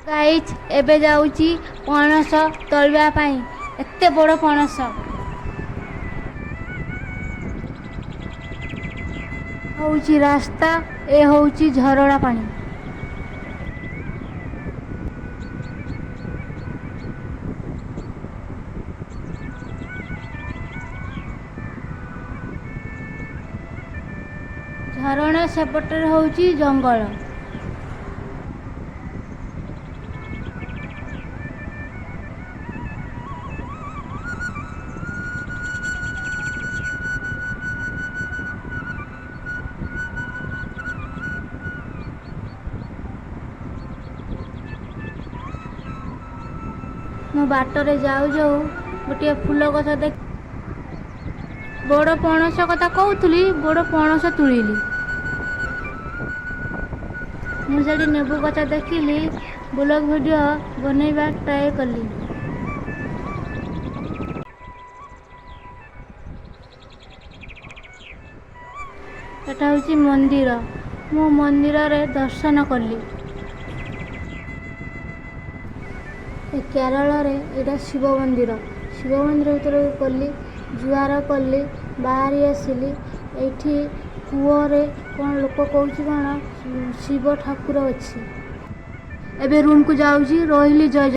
Guys एबे जाऊची पणस तोलवा पाई एते बड़ पणस होची रास्ता ए होची झरଣା पानी। झरଣା सेपटे होची जंगल। मो बाटरे जाऊ जाऊ गोटे फूल गछ देख बड़ पणस कथा कहूली बड़ पणस तुलिली मुझे नेबू गछ देखिली ब्लॉग वीडियो बनैबा ट्राए कली। एटा हूँ मंदिर मु मंदिर रे दर्शन कली। केरल रे एटा शिव मंदिर भीतर गली जुआर कली बाहरी आसिली एठी कूअरे कौन लोक कौन शिव ठाकुर अच्छी एबे रूम को जाऊँगी रही जय।